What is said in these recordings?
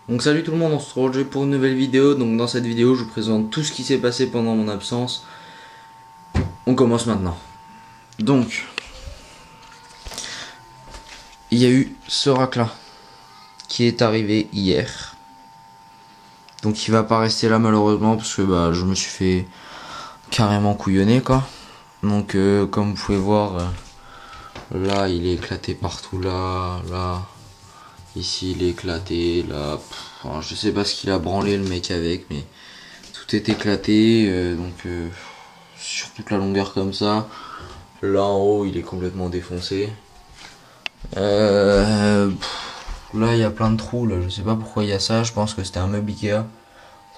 Donc salut tout le monde, on se retrouve aujourd'hui pour une nouvelle vidéo. Donc dans cette vidéo je vous présente tout ce qui s'est passé pendant mon absence. On commence maintenant. Donc il y a eu ce rack là qui est arrivé hier. Donc il va pas rester là malheureusement parce que je me suis fait carrément couillonner quoi. Donc comme vous pouvez voir là il est éclaté partout, là ici il est éclaté, là enfin, je sais pas ce qu'il a branlé le mec avec, mais tout est éclaté, sur toute la longueur comme ça. Là en haut il est complètement défoncé. Là il y a plein de trous là, je sais pas pourquoi il y a ça, je pense que c'était un meuble Ikea. De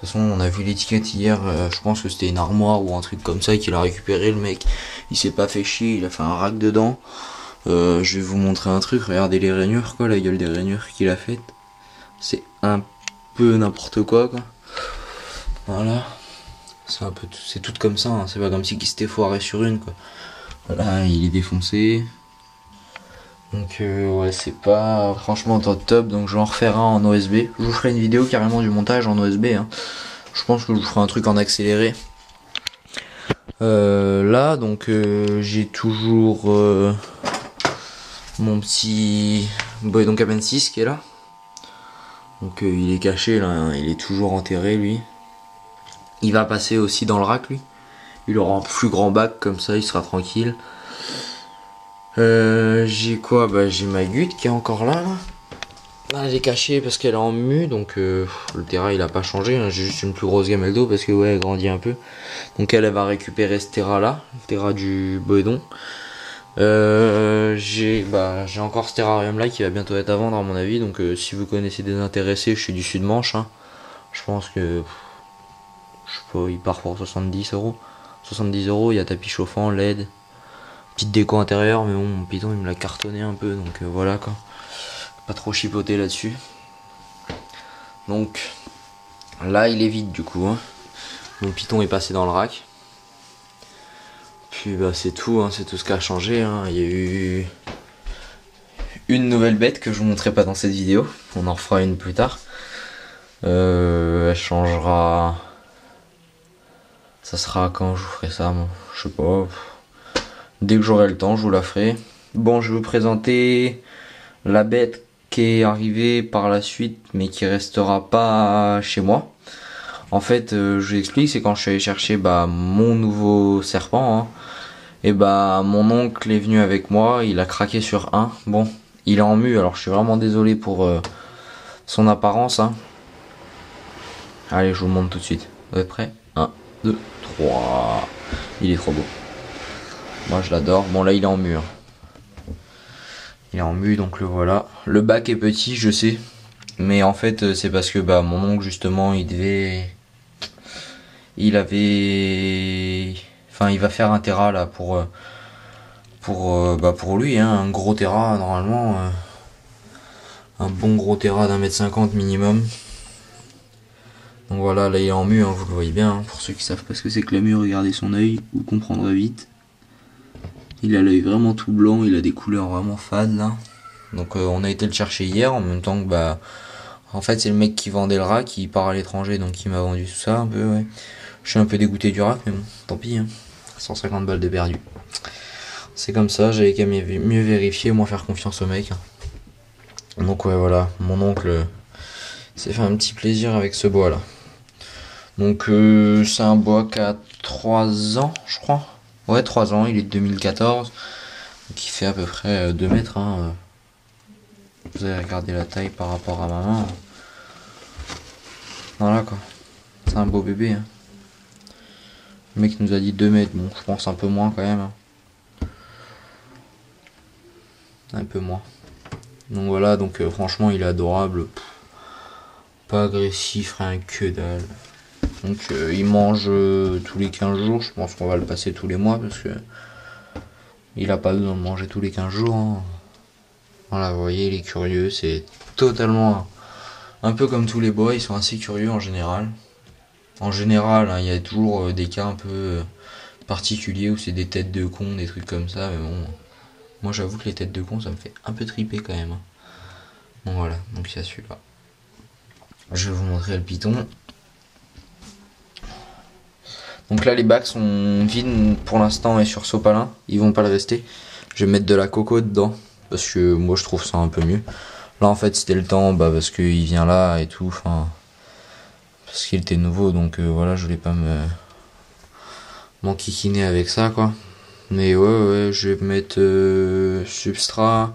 toute façon on a vu l'étiquette hier, je pense que c'était une armoire ou un truc comme ça qu'il a récupéré le mec. Il s'est pas fait chier, il a fait un rack dedans. Je vais vous montrer un truc, regardez les rainures quoi, la gueule des rainures qu'il a faite. C'est un peu n'importe quoi. Voilà. C'est un peu c'est tout comme ça, hein. C'est pas comme si il s'était foiré sur une quoi. Voilà, il est défoncé. Donc ouais, c'est pas franchement top, donc je vais en refaire un en OSB. Je vous ferai une vidéo carrément du montage en OSB, hein. Je pense que je vous ferai un truc en accéléré. Là donc j'ai toujours mon petit Boydon Cabin 6 qui est là. Donc il est caché là, hein. Il est toujours enterré lui. Il va passer aussi dans le rack lui. Il aura un plus grand bac comme ça, il sera tranquille. J'ai quoi? J'ai ma Gute qui est encore là. Là elle est cachée parce qu'elle est en mu, donc le terrain il a pas changé, hein. J'ai juste une plus grosse gamelle d'eau parce que ouais elle grandit un peu. Donc elle va récupérer ce terrain là, le terrain du Boydon. J'ai encore ce terrarium là qui va bientôt être à vendre à mon avis, donc si vous connaissez des intéressés, je suis du Sud-Manche, hein. Je pense que je sais pas, il part pour 70 euros. 70 euros, il y a tapis chauffant, LED, petite déco intérieure, mais bon, mon Python il me l'a cartonné un peu, donc voilà quoi. Pas trop chipoter là-dessus. Donc là il est vide du coup, hein. Mon Python est passé dans le rack. Puis c'est tout, hein, c'est tout ce qui a changé, hein. Il y a eu une nouvelle bête que je vous montrerai pas dans cette vidéo. On en refera une plus tard. Elle changera. Ça sera quand je vous ferai ça, moi. Je sais pas. Dès que j'aurai le temps, je vous la ferai. Bon, je vais vous présenter la bête qui est arrivée par la suite, mais qui restera pas chez moi. En fait, je vous explique, c'est quand je suis allé chercher mon nouveau serpent, hein, et mon oncle est venu avec moi, il a craqué sur un. Bon, il est en mu, alors je suis vraiment désolé pour son apparence, hein. Allez, je vous le montre tout de suite. Vous êtes prêts? 1, 2, 3. Il est trop beau. Moi je l'adore. Bon là il est en mu, hein. Il est en mu, donc le voilà. Le bac est petit, je sais. Mais en fait c'est parce que mon oncle justement il va faire un terrain là pour lui, hein, un gros terrain normalement, un bon gros terrain d'1,50 m minimum. Donc voilà, là il est en mu, hein, vous le voyez bien, hein. Pour ceux qui savent pas ce que c'est que la mue, regardez son œil, vous comprendrez vite. Il a l'œil vraiment tout blanc, il a des couleurs vraiment fades là. Donc on a été le chercher hier en même temps que en fait c'est le mec qui vendait le rack, qui part à l'étranger, donc il m'a vendu tout ça un peu, ouais. Je suis un peu dégoûté du rack, mais bon, tant pis, hein. 150 balles de perdu. C'est comme ça, j'avais qu'à mieux vérifier, moi faire confiance au mec, hein. Donc ouais voilà, mon oncle s'est fait un petit plaisir avec ce bois là. Donc c'est un bois qui a 3 ans je crois. Ouais 3 ans, il est de 2014. Donc il fait à peu près 2 mètres, hein. Vous allez regarder la taille par rapport à ma main. Voilà quoi. C'est un beau bébé, hein. Le mec nous a dit 2 mètres, bon je pense un peu moins quand même, hein. Un peu moins. Donc voilà, donc franchement il est adorable. Pas agressif, rien que dalle. Donc il mange tous les 15 jours, je pense qu'on va le passer tous les mois parce que il a pas besoin de manger tous les 15 jours, hein. Voilà, vous voyez, il est curieux, c'est totalement un peu comme tous les bois, ils sont assez curieux en général. En général, hein, il y a toujours des cas un peu particuliers où c'est des têtes de con, des trucs comme ça, mais bon, moi j'avoue que les têtes de con ça me fait un peu triper quand même, hein. Donc voilà, donc il y a celui-là. Je vais vous montrer le Python. Donc là les bacs sont vides pour l'instant et sur sopalin, ils vont pas le rester. Je vais mettre de la coco dedans parce que moi je trouve ça un peu mieux. Là en fait c'était le temps parce qu'il vient là et tout, enfin parce qu'il était nouveau donc voilà, je voulais pas m'enquiquiner avec ça quoi. Mais ouais je vais mettre substrat.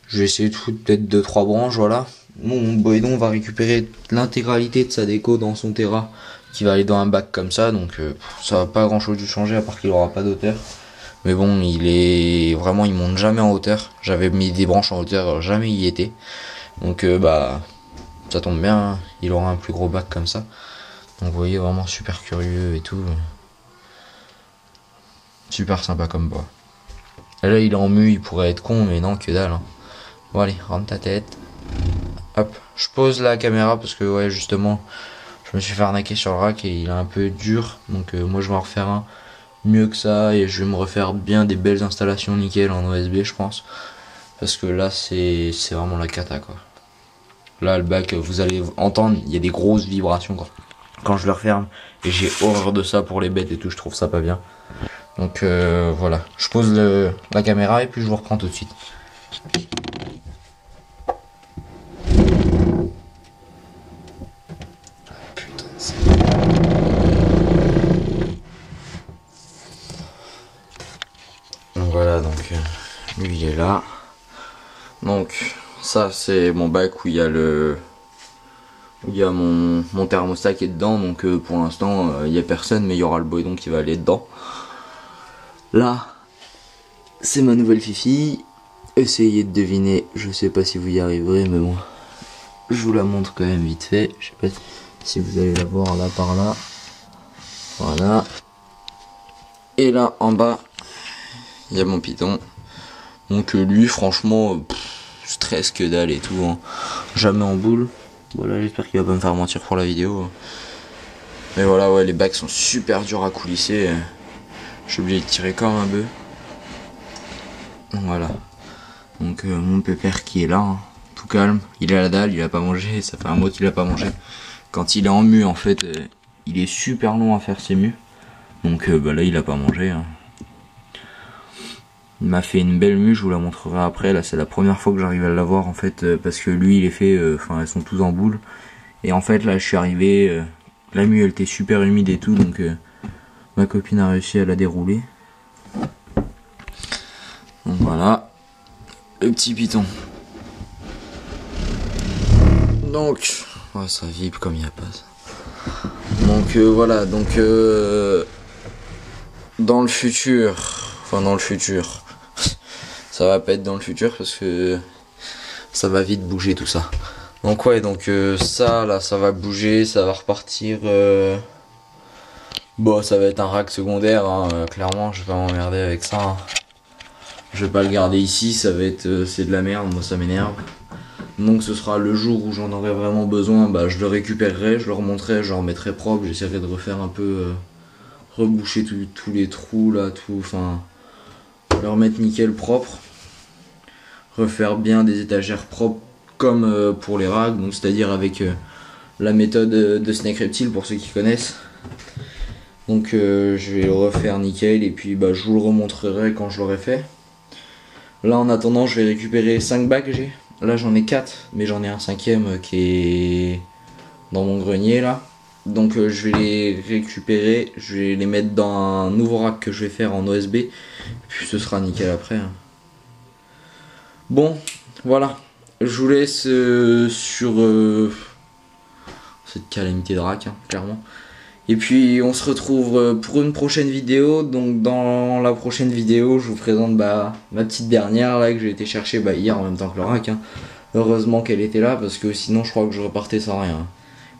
Je vais essayer de foutre peut-être 2-3 branches, voilà. Mon Boydon va récupérer l'intégralité de sa déco dans son terra qui va aller dans un bac comme ça, donc ça va pas grand chose lui changer à part qu'il aura pas d'auteur. Mais bon, il monte jamais en hauteur. J'avais mis des branches en hauteur, jamais il y était. Donc ça tombe bien, hein. Il aura un plus gros bac comme ça. Donc vous voyez, vraiment super curieux et tout. Super sympa comme bois. Et là il est en mu, il pourrait être con, mais non, que dalle. Hein. Bon allez, rentre ta tête. Hop, je pose la caméra parce que ouais justement je me suis fait arnaquer sur le rack et il est un peu dur. Donc moi je vais en refaire un mieux que ça et je vais me refaire bien des belles installations nickel en OSB je pense. Parce que là c'est vraiment la cata quoi. Là le bac vous allez entendre, il y a des grosses vibrations quoi. Quand je le referme et j'ai horreur de ça pour les bêtes et tout, je trouve ça pas bien. Donc voilà, je pose la caméra et puis je vous reprends tout de suite. Voilà, donc lui il est là. Donc ça c'est mon bac où il y a mon thermostat qui est dedans. Donc pour l'instant il y a personne, mais il y aura le Boydon qui va aller dedans. Là c'est ma nouvelle fifi. Essayez de deviner, je sais pas si vous y arriverez, mais bon, je vous la montre quand même vite fait. Je sais pas si vous allez la voir là par là. Voilà. Et là en bas il y a mon Python. Donc lui franchement stress que dalle et tout hein. Jamais en boule. Voilà, j'espère qu'il va pas me faire mentir pour la vidéo. Mais voilà, ouais, les bacs sont super durs à coulisser. Je suis obligé de tirer comme un bœuf. Voilà. Donc mon pépère qui est là, hein, tout calme. Il est à la dalle, il a pas mangé, ça fait un mois qu'il a pas mangé. Quand il est en mue en fait, il est super long à faire ses mues. Donc là il a pas mangé hein. Il m'a fait une belle mue, je vous la montrerai après. Là c'est la première fois que j'arrive à l'avoir en fait, parce que lui il est fait, elles sont tous en boule. Et en fait là je suis arrivé, la mue elle était super humide et tout, donc ma copine a réussi à la dérouler. Donc voilà, le petit Python. Donc, oh, ça vibre comme il n'y a pas ça. Donc voilà, donc dans le futur, ça va pas être dans le futur parce que ça va vite bouger tout ça. Donc ouais, donc ça là ça va bouger, ça va repartir. Bon, ça va être un rack secondaire hein, clairement, je vais pas m'emmerder avec ça hein. Je vais pas le garder ici, ça va être c'est de la merde, moi ça m'énerve. Donc ce sera le jour où j'en aurai vraiment besoin, je le récupérerai, je le remonterai, je le remettrai propre, j'essaierai de refaire un peu reboucher tous les trous là, tout, enfin le remettre nickel propre, refaire bien des étagères propres comme pour les racks, donc c'est-à-dire avec la méthode de Snake Reptile pour ceux qui connaissent. Donc je vais le refaire nickel et puis je vous le remontrerai quand je l'aurai fait. Là en attendant je vais récupérer 5 bacs que j'ai. Là j'en ai 4 mais j'en ai un cinquième qui est dans mon grenier là. Donc je vais les récupérer, je vais les mettre dans un nouveau rack que je vais faire en OSB. Et puis ce sera nickel après hein. Bon voilà, je vous laisse sur cette calamité de rack hein, clairement. Et puis on se retrouve pour une prochaine vidéo. Donc dans la prochaine vidéo je vous présente ma petite dernière là que j'ai été chercher hier en même temps que le rack hein. Heureusement qu'elle était là parce que sinon je crois que je repartais sans rien hein.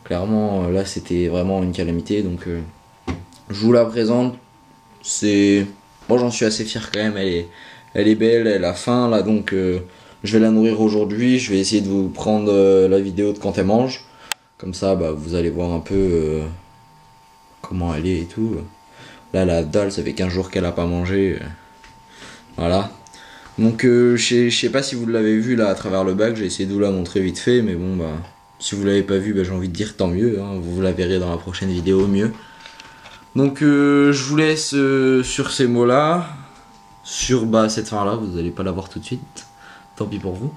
Clairement là c'était vraiment une calamité. Donc je vous la présente. C'est moi j'en suis assez fier quand même. Elle est belle, elle a faim là, donc je vais la nourrir aujourd'hui. Je vais essayer de vous prendre la vidéo de quand elle mange. Comme ça vous allez voir un peu comment elle est et tout. Là la dalle, ça fait 15 jours qu'elle a pas mangé. Voilà. Donc je sais pas si vous l'avez vu là à travers le bac, j'ai essayé de vous la montrer vite fait, mais bon Si vous l'avez pas vu, bah, j'ai envie de dire tant mieux, hein, vous la verrez dans la prochaine vidéo au mieux. Donc je vous laisse sur ces mots-là, sur cette fin-là, vous n'allez pas la voir tout de suite, tant pis pour vous.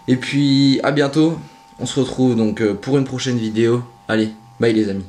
Et puis à bientôt, on se retrouve donc pour une prochaine vidéo. Allez, bye les amis.